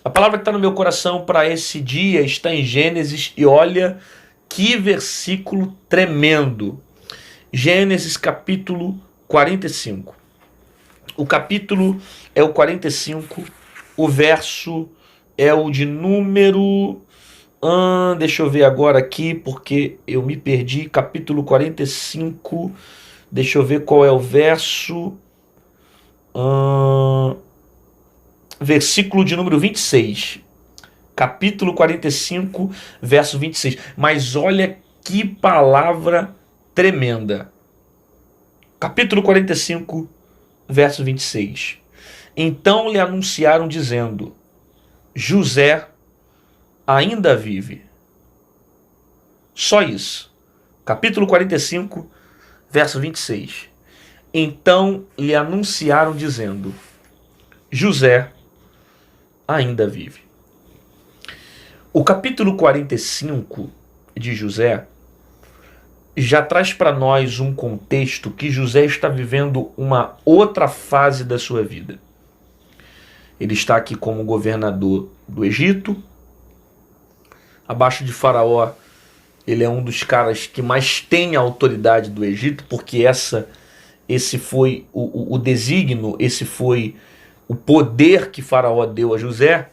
A palavra que está no meu coração para esse dia está em Gênesis, e olha que versículo tremendo. Gênesis capítulo 45. O capítulo é o 45, o verso é o de número... deixa eu ver agora aqui, porque eu me perdi. Capítulo 45, deixa eu ver qual é o verso... versículo de número 26. Capítulo 45, verso 26. Mas olha que palavra tremenda. Capítulo 45, verso 26. Então lhe anunciaram dizendo: José ainda vive. Só isso. Capítulo 45, verso 26. Então lhe anunciaram dizendo: José ainda vive. O capítulo 45 de José já traz para nós um contexto que José está vivendo uma outra fase da sua vida. Ele está aqui como governador do Egito. Abaixo de Faraó, ele é um dos caras que mais tem a autoridade do Egito, porque esse foi o desígnio, esse foi o poder que Faraó deu a José,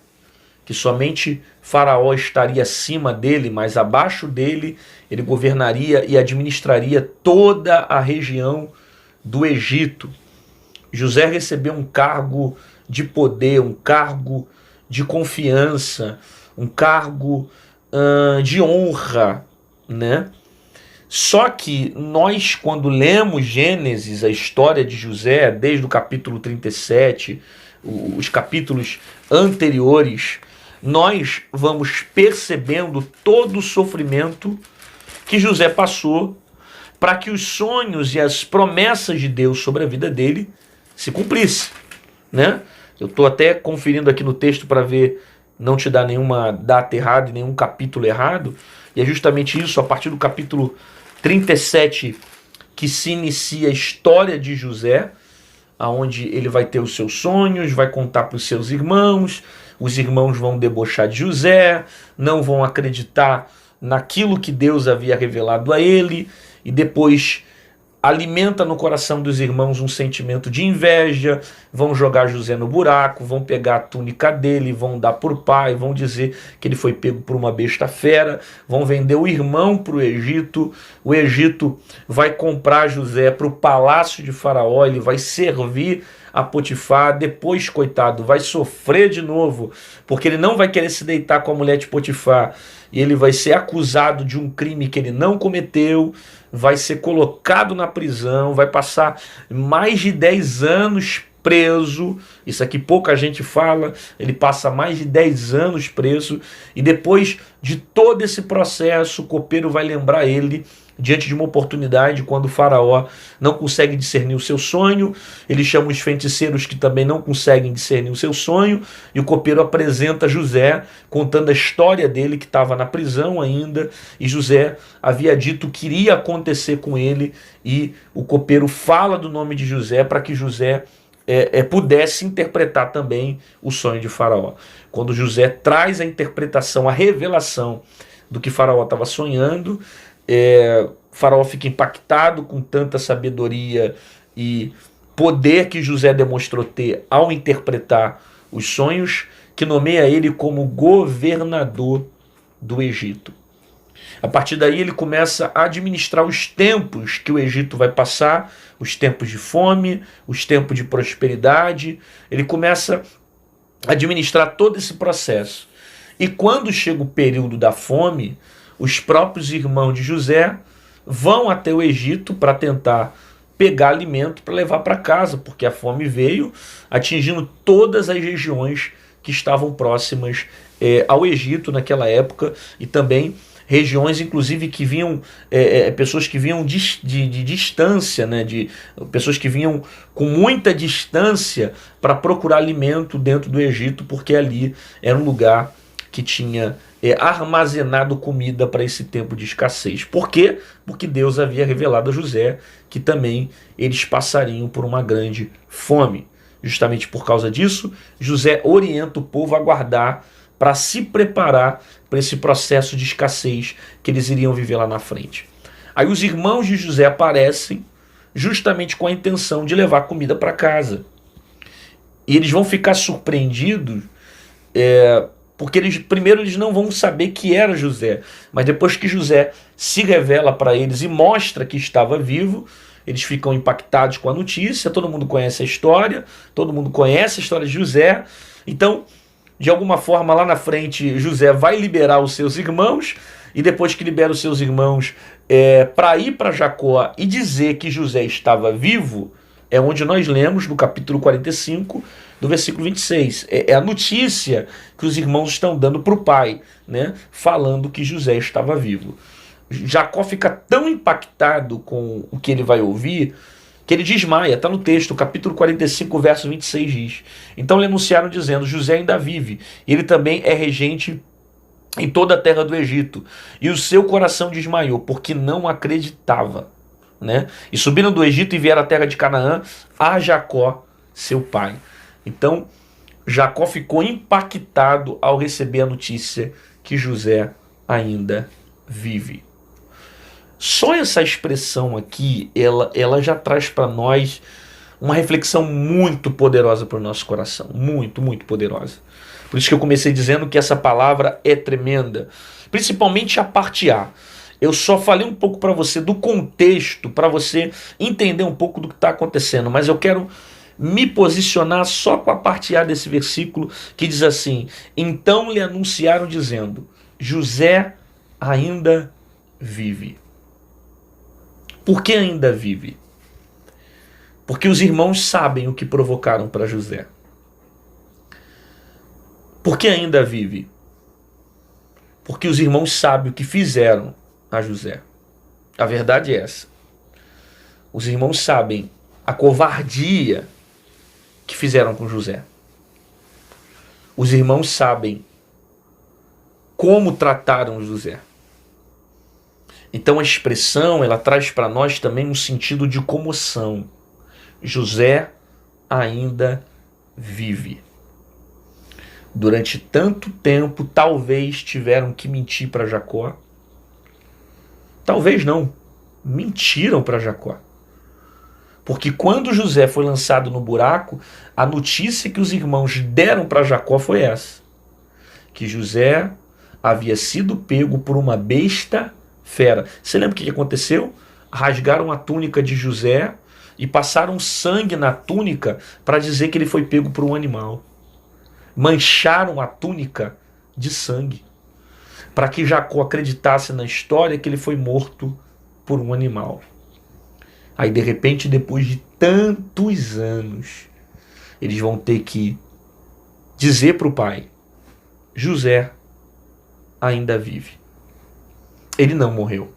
que somente Faraó estaria acima dele, mas abaixo dele ele governaria e administraria toda a região do Egito. José recebeu um cargo de poder, um cargo de confiança, um cargo de honra, né? Só que nós, quando lemos Gênesis, a história de José, desde o capítulo 37, os capítulos anteriores, nós vamos percebendo todo o sofrimento que José passou para que os sonhos e as promessas de Deus sobre a vida dele se cumprissem, né? Eu estou até conferindo aqui no texto para ver, não te dar nenhuma data errada e nenhum capítulo errado, e é justamente isso, a partir do capítulo 37, que se inicia a história de José, onde ele vai ter os seus sonhos, vai contar para os seus irmãos, os irmãos vão debochar de José, não vão acreditar naquilo que Deus havia revelado a ele, e depois alimenta no coração dos irmãos um sentimento de inveja, vão jogar José no buraco, vão pegar a túnica dele, vão dar por pai, vão dizer que ele foi pego por uma besta fera, vão vender o irmão para o Egito vai comprar José para o palácio de Faraó, ele vai servir a Potifar, depois, coitado, vai sofrer de novo, porque ele não vai querer se deitar com a mulher de Potifar, e ele vai ser acusado de um crime que ele não cometeu, vai ser colocado na prisão, vai passar mais de 10 anos preso, isso aqui pouca gente fala, ele passa mais de 10 anos preso, e depois de todo esse processo, o copeiro vai lembrar ele diante de uma oportunidade, quando o Faraó não consegue discernir o seu sonho, ele chama os feiticeiros que também não conseguem discernir o seu sonho, e o copeiro apresenta José, contando a história dele, que estava na prisão ainda, e José havia dito o que iria acontecer com ele, e o copeiro fala do nome de José para que José pudesse interpretar também o sonho de Faraó. Quando José traz a interpretação, a revelação do que Faraó estava sonhando, Faraó fica impactado com tanta sabedoria e poder que José demonstrou ter ao interpretar os sonhos, que nomeia ele como governador do Egito. A partir daí ele começa a administrar os tempos que o Egito vai passar, os tempos de fome, os tempos de prosperidade. Ele começa a administrar todo esse processo. E quando chega o período da fome, os próprios irmãos de José vão até o Egito para tentar pegar alimento para levar para casa, porque a fome veio atingindo todas as regiões que estavam próximas ao Egito naquela época, e também regiões, inclusive, que vinham, pessoas que vinham de distância, né, pessoas que vinham com muita distância para procurar alimento dentro do Egito, porque ali era um lugar que tinha armazenado comida para esse tempo de escassez. Por quê? Porque Deus havia revelado a José que também eles passariam por uma grande fome. Justamente por causa disso, José orienta o povo a guardar para se preparar para esse processo de escassez que eles iriam viver lá na frente. Aí os irmãos de José aparecem justamente com a intenção de levar comida para casa. E eles vão ficar surpreendidos, porque primeiro eles não vão saber que era José, mas depois que José se revela para eles e mostra que estava vivo, eles ficam impactados com a notícia. Todo mundo conhece a história, todo mundo conhece a história de José. Então, de alguma forma, lá na frente, José vai liberar os seus irmãos, e depois que libera os seus irmãos para ir para Jacó e dizer que José estava vivo, é onde nós lemos no capítulo 45, do versículo 26. É a notícia que os irmãos estão dando para o pai, né, falando que José estava vivo. Jacó fica tão impactado com o que ele vai ouvir que ele desmaia. Está no texto, capítulo 45, verso 26 diz: então lhe anunciaram dizendo, José ainda vive, ele também é regente em toda a terra do Egito. E o seu coração desmaiou, porque não acreditava, né? E subiram do Egito e vieram à terra de Canaã a Jacó, seu pai. Então, Jacó ficou impactado ao receber a notícia que José ainda vive. Só essa expressão aqui, ela já traz para nós uma reflexão muito poderosa para o nosso coração. Muito, muito poderosa. Por isso que eu comecei dizendo que essa palavra é tremenda. Principalmente a parte A. Eu só falei um pouco para você do contexto, para você entender um pouco do que está acontecendo. Mas eu quero me posicionar só com a parte A desse versículo, que diz assim: então lhe anunciaram dizendo, José ainda vive. Por que ainda vive? Porque os irmãos sabem o que provocaram para José. Por que ainda vive? Porque os irmãos sabem o que fizeram a José. A verdade é essa. Os irmãos sabem a covardia que fizeram com José. Os irmãos sabem como trataram José. Então a expressão, ela traz para nós também um sentido de comoção. José ainda vive. Durante tanto tempo, talvez tiveram que mentir para Jacó. Talvez não. Mentiram para Jacó. Porque quando José foi lançado no buraco, a notícia que os irmãos deram para Jacó foi essa: que José havia sido pego por uma besta fera. Você lembra o que aconteceu? Rasgaram a túnica de José e passaram sangue na túnica para dizer que ele foi pego por um animal. Mancharam a túnica de sangue para que Jacó acreditasse na história que ele foi morto por um animal. Aí de repente, depois de tantos anos, eles vão ter que dizer para o pai: José ainda vive. Ele não morreu.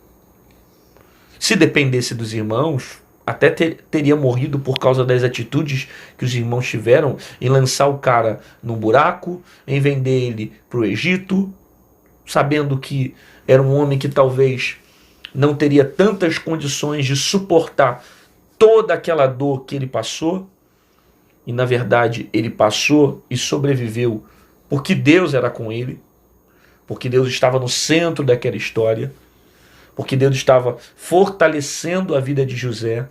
Se dependesse dos irmãos, até teria morrido por causa das atitudes que os irmãos tiveram em lançar o cara no buraco, em vender ele para o Egito, sabendo que era um homem que talvez não teria tantas condições de suportar toda aquela dor que ele passou. E na verdade ele passou e sobreviveu porque Deus era com ele, porque Deus estava no centro daquela história, porque Deus estava fortalecendo a vida de José.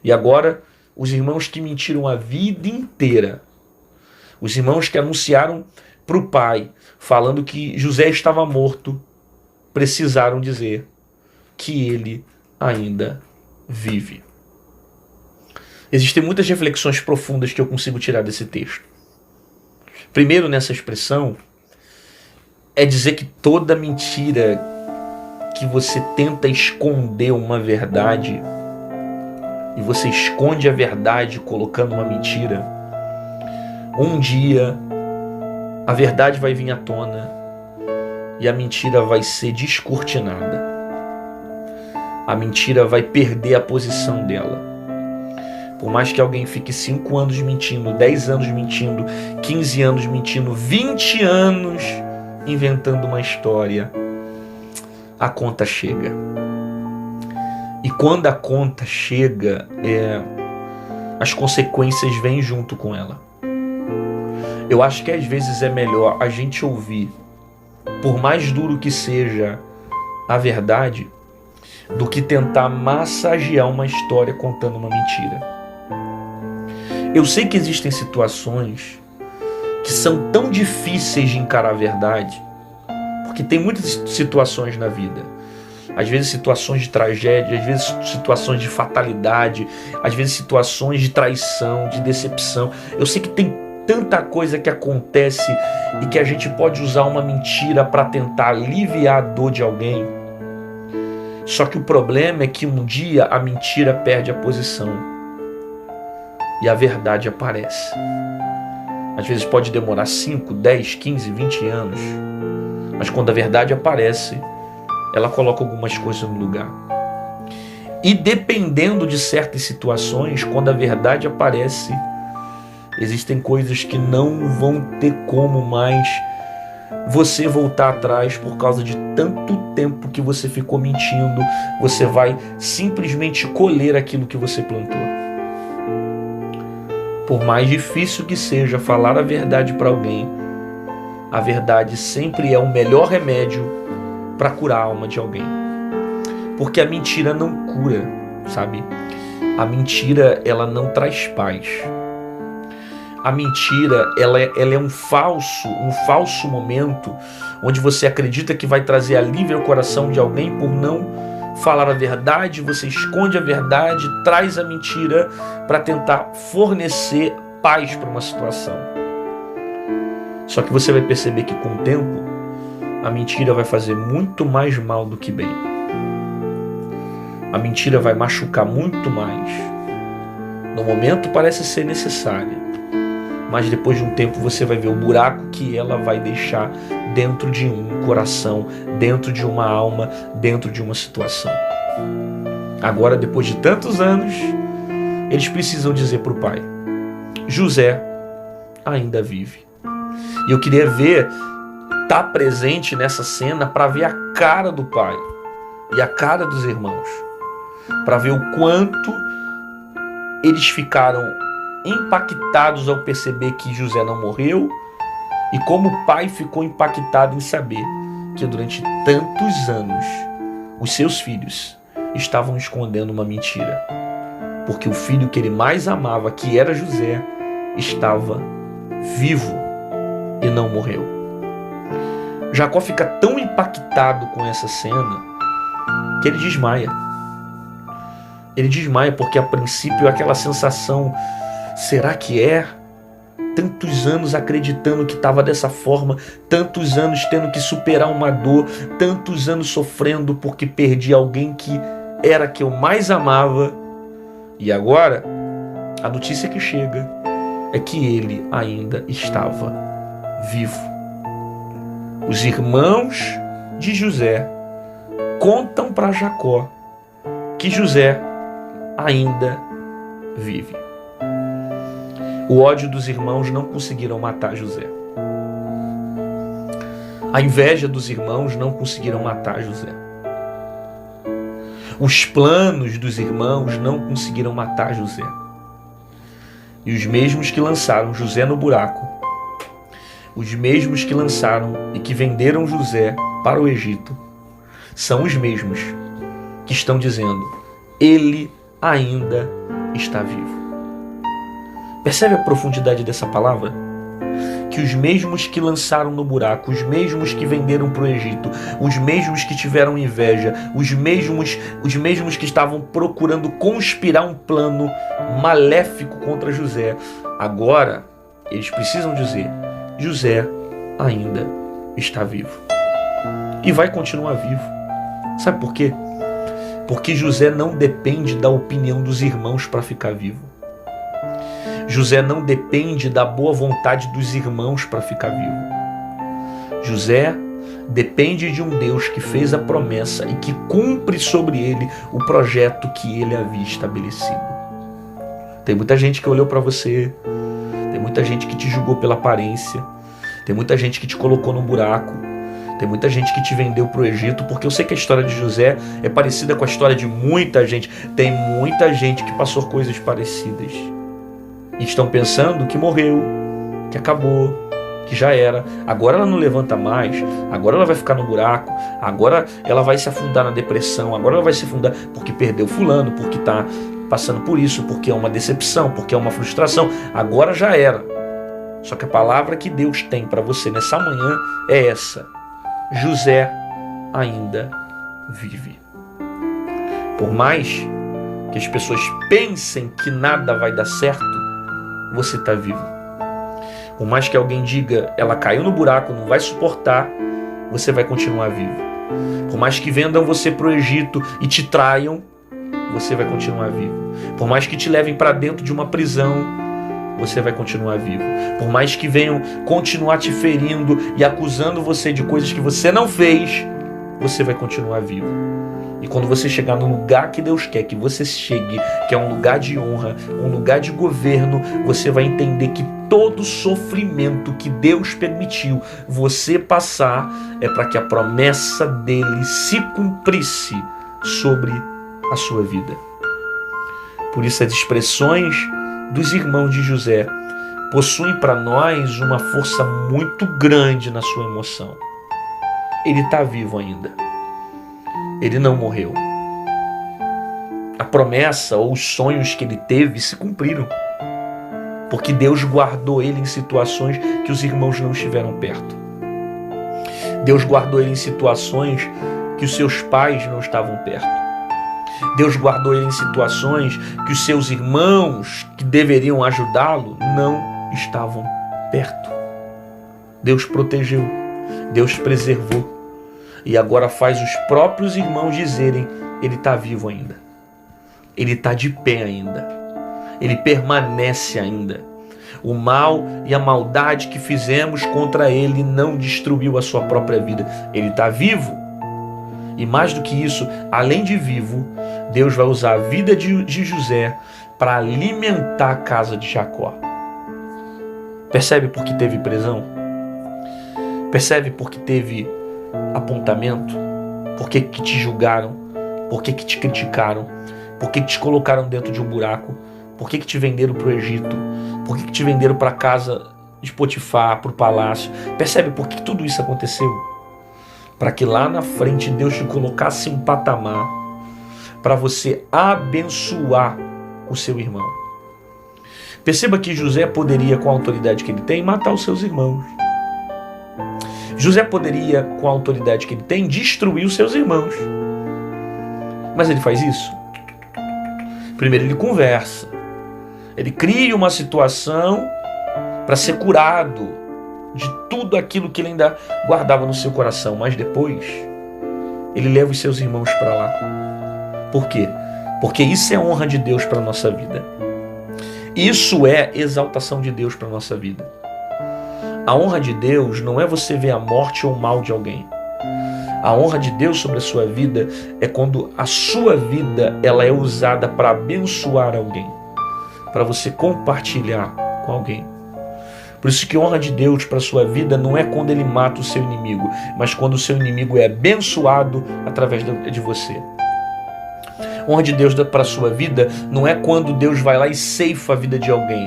E agora, os irmãos que mentiram a vida inteira, os irmãos que anunciaram para o pai, falando que José estava morto, precisaram dizer que ele ainda vive. Existem muitas reflexões profundas que eu consigo tirar desse texto. Primeiro, nessa expressão, é dizer que toda mentira que você tenta esconder uma verdade, e você esconde a verdade colocando uma mentira, um dia a verdade vai vir à tona e a mentira vai ser descortinada. A mentira vai perder a posição dela. Por mais que alguém fique 5 anos mentindo, 10 anos mentindo, 15 anos mentindo, 20 anos inventando uma história, a conta chega. E quando a conta chega, as consequências vêm junto com ela. Eu acho que às vezes é melhor a gente ouvir, por mais duro que seja a verdade, do que tentar massagear uma história contando uma mentira. Eu sei que existem situações que são tão difíceis de encarar a verdade, porque tem muitas situações na vida. Às vezes situações de tragédia, às vezes situações de fatalidade, às vezes situações de traição, de decepção. Eu sei que tem tanta coisa que acontece e que a gente pode usar uma mentira para tentar aliviar a dor de alguém. Só que o problema é que um dia a mentira perde a posição e a verdade aparece. Às vezes pode demorar 5, 10, 15, 20 anos, mas quando a verdade aparece, ela coloca algumas coisas no lugar. E dependendo de certas situações, quando a verdade aparece, existem coisas que não vão ter como mais você voltar atrás por causa de tanto tempo que você ficou mentindo. Você vai simplesmente colher aquilo que você plantou. Por mais difícil que seja falar a verdade para alguém, a verdade sempre é o melhor remédio para curar a alma de alguém. Porque a mentira não cura, sabe? A mentira, ela não traz paz. A mentira, ela é um falso momento onde você acredita que vai trazer alívio ao coração de alguém por não falar a verdade. Você esconde a verdade, traz a mentira para tentar fornecer paz para uma situação. Só que você vai perceber que com o tempo, a mentira vai fazer muito mais mal do que bem. A mentira vai machucar muito mais. No momento parece ser necessária, mas depois de um tempo você vai ver o buraco que ela vai deixar dentro de um coração, dentro de uma alma, dentro de uma situação. Agora, depois de tantos anos, eles precisam dizer para o pai: José ainda vive. E eu queria estar presente nessa cena para ver a cara do pai e a cara dos irmãos, para ver o quanto eles ficaram impactados ao perceber que José não morreu e como o pai ficou impactado em saber que durante tantos anos os seus filhos estavam escondendo uma mentira, porque o filho que ele mais amava, que era José, estava vivo e não morreu. Jacó fica tão impactado com essa cena que ele desmaia. Ele desmaia porque a princípio aquela sensação, será que é? Tantos anos acreditando que estava dessa forma, tantos anos tendo que superar uma dor, tantos anos sofrendo porque perdi alguém que era que eu mais amava. E agora, a notícia que chega é que ele ainda estava vivo. Os irmãos de José contam para Jacó que José ainda vive. O ódio dos irmãos não conseguiram matar José. A inveja dos irmãos não conseguiram matar José. Os planos dos irmãos não conseguiram matar José. E os mesmos que lançaram José no buraco, os mesmos que lançaram e que venderam José para o Egito, são os mesmos que estão dizendo: ele ainda está vivo. Percebe a profundidade dessa palavra? Que os mesmos que lançaram no buraco, os mesmos que venderam para o Egito, os mesmos que tiveram inveja, os mesmos que estavam procurando conspirar um plano maléfico contra José, agora eles precisam dizer: José ainda está vivo. E vai continuar vivo. Sabe por quê? Porque José não depende da opinião dos irmãos para ficar vivo. José não depende da boa vontade dos irmãos para ficar vivo. José depende de um Deus que fez a promessa e que cumpre sobre ele o projeto que ele havia estabelecido. Tem muita gente que olhou para você, tem muita gente que te julgou pela aparência, tem muita gente que te colocou num buraco, tem muita gente que te vendeu para o Egito, porque eu sei que a história de José é parecida com a história de muita gente. Tem muita gente que passou coisas parecidas. E estão pensando que morreu, que acabou, que já era. Agora ela não levanta mais, agora ela vai ficar no buraco, agora ela vai se afundar na depressão, agora ela vai se afundar porque perdeu fulano, porque está passando por isso, porque é uma decepção, porque é uma frustração. Agora já era. Só que a palavra que Deus tem para você nessa manhã é essa: José ainda vive. Por mais que as pessoas pensem que nada vai dar certo, você está vivo. Por mais que alguém diga, ela caiu no buraco, não vai suportar, você vai continuar vivo. Por mais que vendam você para o Egito e te traiam, você vai continuar vivo. Por mais que te levem para dentro de uma prisão, você vai continuar vivo. Por mais que venham continuar te ferindo e acusando você de coisas que você não fez, você vai continuar vivo. E quando você chegar no lugar que Deus quer que você chegue, que é um lugar de honra, um lugar de governo, você vai entender que todo sofrimento que Deus permitiu você passar é para que a promessa dele se cumprisse sobre a sua vida. Por isso as expressões dos irmãos de José possuem para nós uma força muito grande na sua emoção. Ele está vivo ainda. Ele não morreu. A promessa ou os sonhos que ele teve se cumpriram. Porque Deus guardou ele em situações que os irmãos não estiveram perto. Deus guardou ele em situações que os seus pais não estavam perto. Deus guardou ele em situações que os seus irmãos que deveriam ajudá-lo não estavam perto. Deus protegeu, Deus preservou. E agora faz os próprios irmãos dizerem, ele está vivo ainda. Ele está de pé ainda. Ele permanece ainda. O mal e a maldade que fizemos contra ele não destruiu a sua própria vida. Ele está vivo. E mais do que isso, além de vivo, Deus vai usar a vida de José para alimentar a casa de Jacó. Percebe por que teve prisão? Percebe por que teve apontamento? Por que te julgaram? Por que te criticaram? Por que te colocaram dentro de um buraco? Por que te venderam para o Egito? Por que te venderam para a casa de Potifar, para o palácio? Percebe por que tudo isso aconteceu? Para que lá na frente Deus te colocasse em um patamar para você abençoar o seu irmão. Perceba que José poderia, com a autoridade que ele tem, matar os seus irmãos. José poderia, com a autoridade que ele tem, destruir os seus irmãos. Mas ele faz isso? Primeiro ele conversa. Ele cria uma situação para ser curado de tudo aquilo que ele ainda guardava no seu coração. Mas depois, ele leva os seus irmãos para lá. Por quê? Porque isso é honra de Deus para a nossa vida. Isso é exaltação de Deus para a nossa vida. A honra de Deus não é você ver a morte ou o mal de alguém. A honra de Deus sobre a sua vida é quando a sua vida ela é usada para abençoar alguém, para você compartilhar com alguém. Por isso que honra de Deus para a sua vida não é quando ele mata o seu inimigo, mas quando o seu inimigo é abençoado através de você. Honra de Deus para a sua vida não é quando Deus vai lá e ceifa a vida de alguém,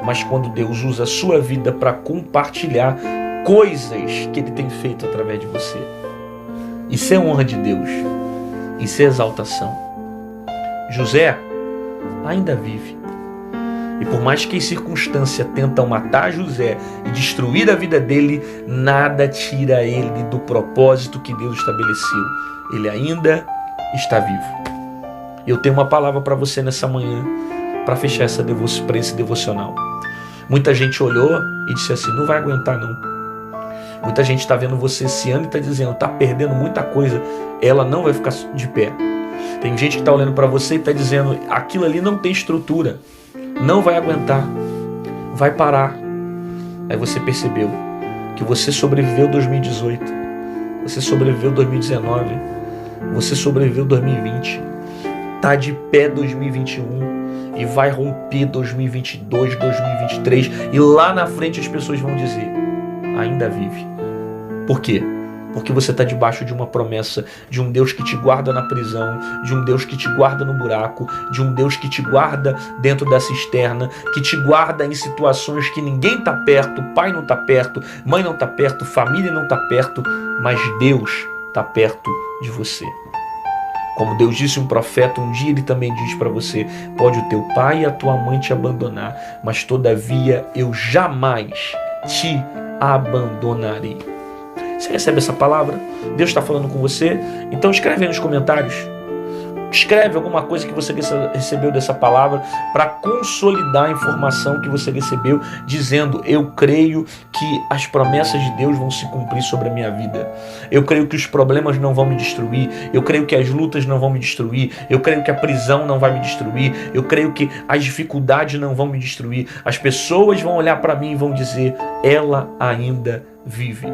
mas quando Deus usa a sua vida para compartilhar coisas que ele tem feito através de você. Isso é honra de Deus. Isso é exaltação. José ainda vive. E por mais que as circunstâncias tentam matar José e destruir a vida dele, nada tira ele do propósito que Deus estabeleceu. Ele ainda está vivo. Eu tenho uma palavra para você nessa manhã, para fechar esse devocional. Muita gente olhou e disse assim, não vai aguentar não. Muita gente está vendo você esse ano e está dizendo, está perdendo muita coisa, ela não vai ficar de pé. Tem gente que está olhando para você e está dizendo, aquilo ali não tem estrutura, não vai aguentar, vai parar. Aí você percebeu que você sobreviveu 2018, você sobreviveu 2019, você sobreviveu 2020, está de pé 2021 e vai romper 2022, 2023 e lá na frente as pessoas vão dizer, ainda vive. Por quê? Porque você está debaixo de uma promessa, de um Deus que te guarda na prisão, de um Deus que te guarda no buraco, de um Deus que te guarda dentro da cisterna, que te guarda em situações que ninguém está perto, pai não está perto, mãe não está perto, família não está perto, mas Deus está perto de você. Como Deus disse a um profeta, um dia Ele também diz para você: pode o teu pai e a tua mãe te abandonar, mas todavia eu jamais te abandonarei. Você recebe essa palavra? Deus está falando com você? Então escreve aí nos comentários. Escreve alguma coisa que você recebeu dessa palavra para consolidar a informação que você recebeu, dizendo: eu creio que as promessas de Deus vão se cumprir sobre a minha vida. Eu creio que os problemas não vão me destruir. Eu creio que as lutas não vão me destruir. Eu creio que a prisão não vai me destruir. Eu creio que as dificuldades não vão me destruir. As pessoas vão olhar para mim e vão dizer: ela ainda vive.